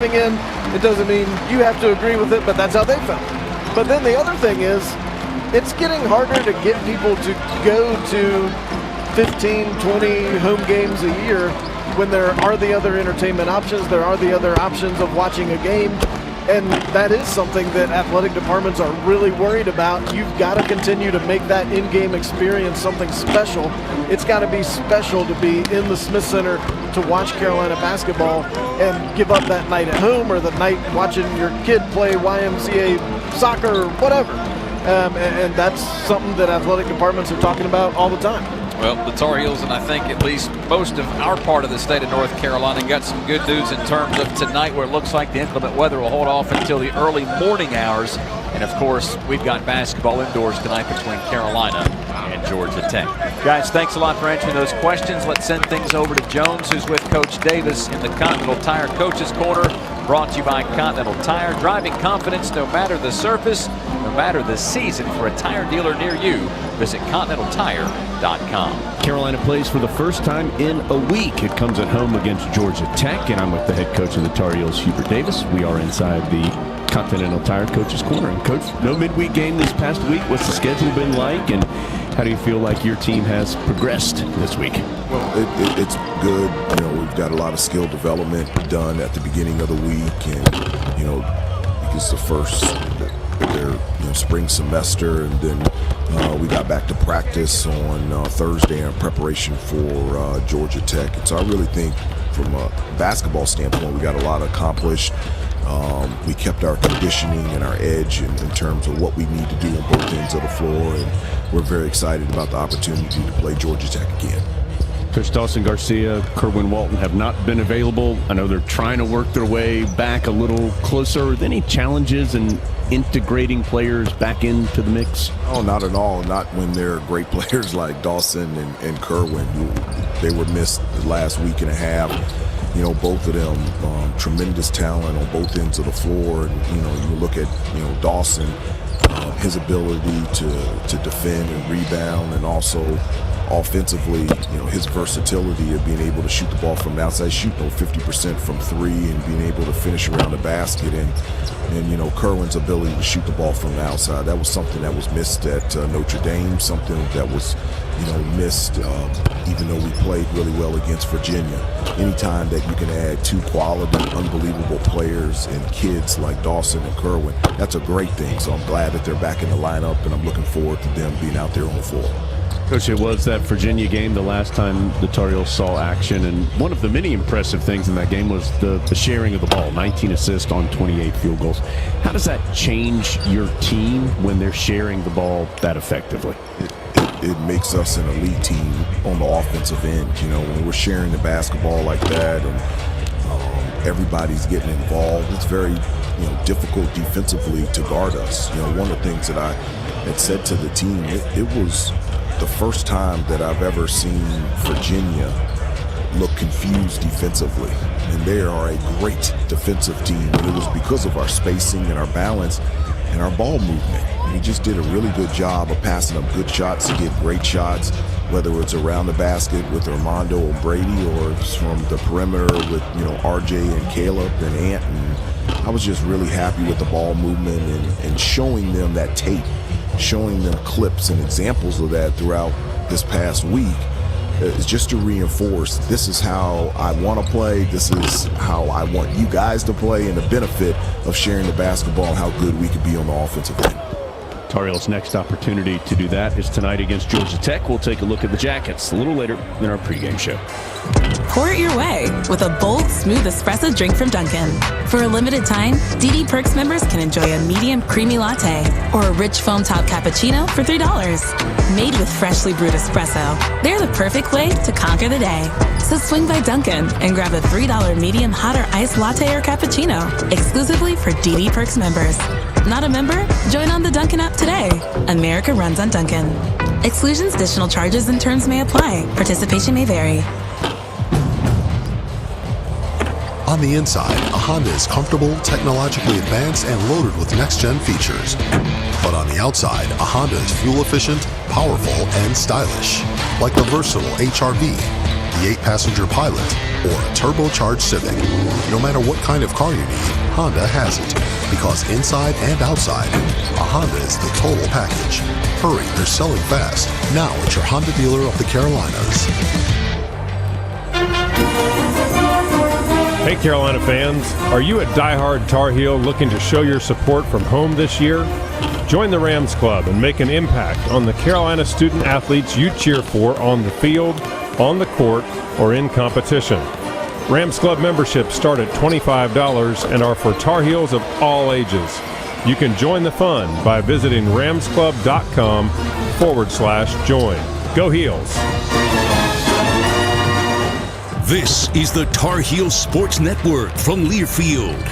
in. It doesn't mean you have to agree with it, but that's how they felt. But then the other thing is, it's getting harder to get people to go to 15, 20 home games a year when there are the other entertainment options, there are the other options of watching a game, and that is something that athletic departments are really worried about. You've got to continue to make that in-game experience something special. It's got to be special to be in the Smith Center to watch Carolina basketball and give up that night at home or the night watching your kid play YMCA soccer or whatever. And that's something that athletic departments are talking about all the time. Well, the Tar Heels, and I think at least most of our part of the state of North Carolina, got some good news in terms of tonight, where it looks like the inclement weather will hold off until the early morning hours. And of course, we've got basketball indoors tonight between Carolina and Georgia Tech. Guys, thanks a lot for answering those questions. Let's send things over to Jones, who's with Coach Davis in the Continental Tire Coaches Corner. Brought to you by Continental Tire. Driving confidence no matter the surface, no matter the season. For a tire dealer near you, visit ContinentalTire.com. Carolina plays for the first time in a week. It comes at home against Georgia Tech, and I'm with the head coach of the Tar Heels, Hubert Davis. We are inside the Continental Tire Coaches Corner. And Coach, no midweek game this past week. What's the schedule been like, and how do you feel like your team has progressed this week? Well, it's good. You know, we've got a lot of skill development done at the beginning of the week, and you know, because the first their spring semester, and then we got back to practice on Thursday in preparation for Georgia Tech. And so I really think, from a basketball standpoint, we got a lot accomplished. We kept our conditioning and our edge in terms of what we need to do on both ends of the floor, and we're very excited about the opportunity to play Georgia Tech again. Coach Dawson Garcia, Kerwin Walton have not been available. I know they're trying to work their way back a little closer. Are there any challenges in integrating players back into the mix? Oh, not at all. Not when they're great players like Dawson and Kerwin. They were missed the last week and a half. You know, both of them, tremendous talent on both ends of the floor. And, you know, you look at, Dawson, his ability to defend and rebound, and also offensively, his versatility of being able to shoot the ball from the outside, shooting 50% from three, and being able to finish around the basket, and Kerwin's ability to shoot the ball from the outside. That was something that was missed at Notre Dame, something that was missed even though we played really well against Virginia. Anytime that you can add two quality, unbelievable players and kids like Dawson and Kerwin, that's a great thing. So I'm glad that they're back in the lineup, and I'm looking forward to them being out there on the floor. Coach, it was that Virginia game the last time the Tar Heels saw action, and one of the many impressive things in that game was the sharing of the ball, 19 assists on 28 field goals. How does that change your team when they're sharing the ball that effectively? It makes us an elite team on the offensive end. When we're sharing the basketball like that, and everybody's getting involved, it's very difficult defensively to guard us. One of the things that I had said to the team, it was the first time that I've ever seen Virginia look confused defensively. And they are a great defensive team. And it was because of our spacing and our balance and our ball movement. We just did a really good job of passing up good shots to get great shots, whether it's around the basket with Armando and Brady, or it's from the perimeter with RJ and Caleb and Ant. And I was just really happy with the ball movement and showing them that tape, showing them clips and examples of that throughout this past week, is just to reinforce, this is how I want to play, this is how I want you guys to play, and the benefit of sharing the basketball and how good we could be on the offensive end. Tar Heels' next opportunity to do that is tonight against Georgia Tech. We'll take a look at the Jackets a little later in our pregame show. Pour it your way with a bold, smooth espresso drink from Dunkin'. For a limited time, DD Perks members can enjoy a medium creamy latte or a rich foam top cappuccino for $3. Made with freshly brewed espresso, they're the perfect way to conquer the day. So swing by Dunkin' and grab a $3 medium hot or iced latte or cappuccino exclusively for DD Perks members. Not a member? Join on the Dunkin' app today. America runs on Dunkin'. Exclusions, additional charges, and terms may apply. Participation may vary. On the inside, a Honda is comfortable, technologically advanced, and loaded with next-gen features. But on the outside, a Honda is fuel-efficient, powerful, and stylish. Like the versatile HR-V, the 8-passenger Pilot or a turbocharged Civic. No matter what kind of car you need, Honda has it. Because inside and outside, a Honda is the total package. Hurry, they're selling fast. Now at your Honda dealer of the Carolinas. Hey Carolina fans, are you a diehard Tar Heel looking to show your support from home this year? Join the Rams Club and make an impact on the Carolina student athletes you cheer for on the field, on the court, or in competition. Rams Club memberships start at $25 and are for Tar Heels of all ages. You can join the fun by visiting ramsclub.com/join. Go Heels! This is the Tar Heel Sports Network from Learfield.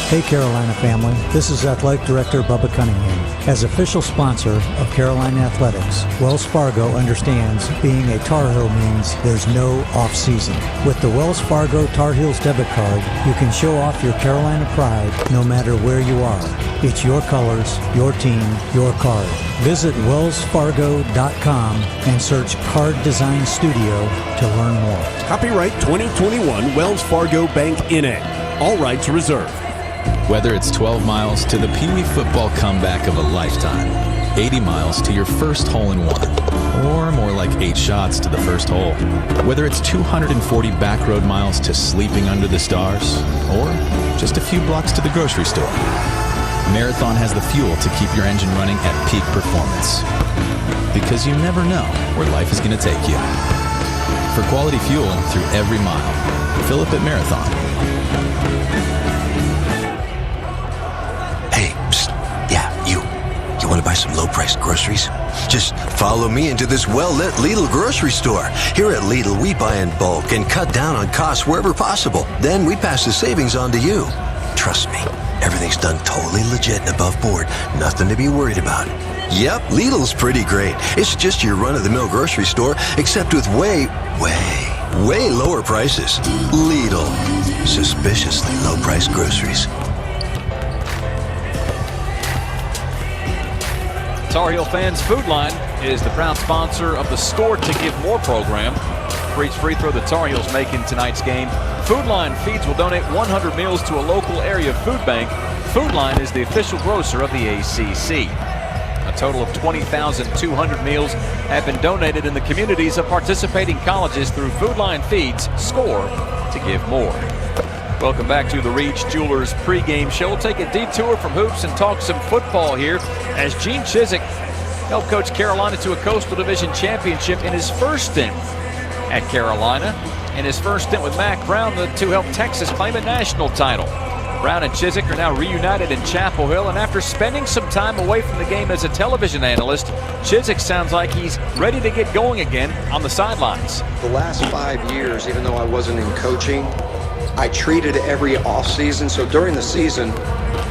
Hey Carolina family, this is Athletic Director Bubba Cunningham. As official sponsor of Carolina Athletics, Wells Fargo understands being a Tar Heel means there's no off-season. With the Wells Fargo Tar Heels debit card, you can show off your Carolina pride no matter where you are. It's your colors, your team, your card. Visit wellsfargo.com and search Card Design Studio to learn more. Copyright 2021 Wells Fargo Bank N.A. All rights reserved. Whether it's 12 miles to the Pee Wee football comeback of a lifetime, 80 miles to your first hole-in-one, or more like 8 shots to the first hole. Whether it's 240 back road miles to sleeping under the stars, or just a few blocks to the grocery store, Marathon has the fuel to keep your engine running at peak performance. Because you never know where life is going to take you. For quality fuel through every mile, fill up at Marathon. You want to buy some low-priced groceries? Just follow me into this well-lit Lidl grocery store. Here at Lidl, we buy in bulk and cut down on costs wherever possible. Then we pass the savings on to you. Trust me, everything's done totally legit and above board. Nothing to be worried about. Yep, Lidl's pretty great. It's just your run-of-the-mill grocery store, except with way lower prices. Lidl. Suspiciously low-priced groceries. Tar Heel fans, Food Line is the proud sponsor of the Score to Give More program. For each free throw the Tar Heels make in tonight's game, Food Line Feeds will donate 100 meals to a local area food bank. Food Line is the official grocer of the ACC. A total of 20,200 meals have been donated in the communities of participating colleges through Food Line Feeds. Score to Give More. Welcome back to the Reach Jewelers pregame show. We'll take a detour from hoops and talk some football here as Gene Chizik helped coach Carolina to a Coastal Division championship in his first stint at Carolina. In his first stint with Mack Brown, the two helped Texas claim a national title. Brown and Chizik are now reunited in Chapel Hill, and after spending some time away from the game as a television analyst, Chizik sounds like he's ready to get going again on the sidelines. The last 5 years, even though I wasn't in coaching, I treated every offseason. So during the season,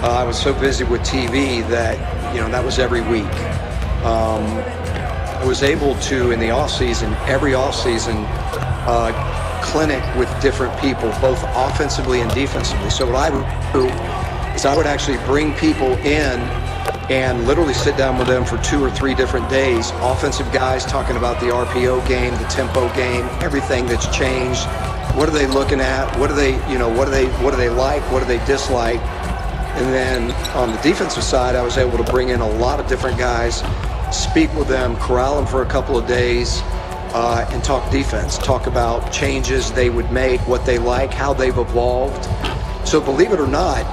I was so busy with TV that, that was every week. I was able to, in the offseason, every offseason, clinic with different people, both offensively and defensively. So what I would do is I would actually bring people in and literally sit down with them for 2 or 3 different days. Offensive guys talking about the RPO game, the tempo game, everything that's changed. What are they looking at? What do they like? What do they dislike? And then on the defensive side, I was able to bring in a lot of different guys, speak with them, corral them for a couple of days, and talk defense, talk about changes they would make, what they like, how they've evolved. So believe it or not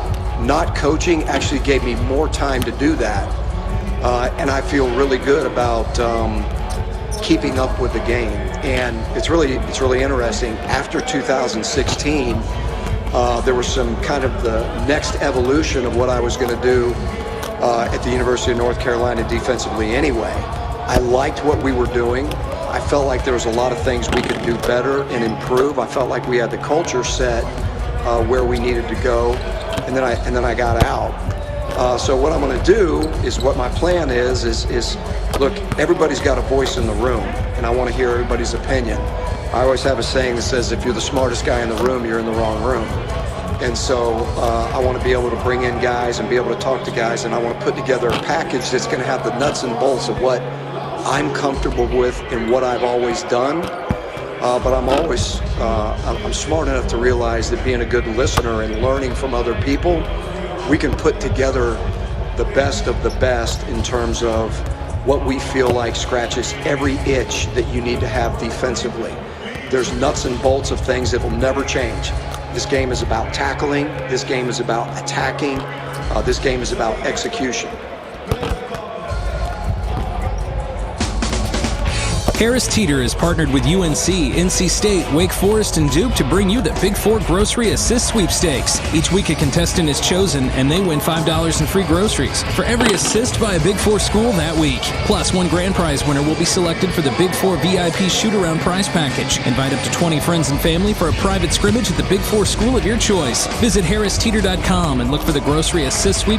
coaching actually gave me more time to do that. And I feel really good about keeping up with the game. And it's really interesting. After 2016, there was some kind of the next evolution of what I was going to do at the University of North Carolina defensively anyway. I liked what we were doing. I felt like there was a lot of things we could do better and improve. I felt like we had the culture set where we needed to go, and then I got out. So what I'm going to do is, what my plan is look, everybody's got a voice in the room, and I want to hear everybody's opinion. I always have a saying that says, if you're the smartest guy in the room, you're in the wrong room. And so I want to be able to bring in guys and be able to talk to guys, and I want to put together a package that's going to have the nuts and bolts of what I'm comfortable with and what I've always done. but I'm always I'm smart enough to realize that being a good listener and learning from other people, we can put together the best of the best in terms of what we feel like scratches every itch that you need to have defensively. There's nuts and bolts of things that will never change. This game is about tackling. This game is about attacking. This game is about execution. Harris Teeter is partnered with UNC, NC State, Wake Forest, and Duke to bring you the Big Four Grocery Assist Sweepstakes. Each week a contestant is chosen and they win $5 in free groceries for every assist by a Big Four school that week. Plus, one grand prize winner will be selected for the Big Four VIP shoot-around prize package. Invite up to 20 friends and family for a private scrimmage at the Big Four school of your choice. Visit harristeeter.com and look for the Grocery Assist Sweepstakes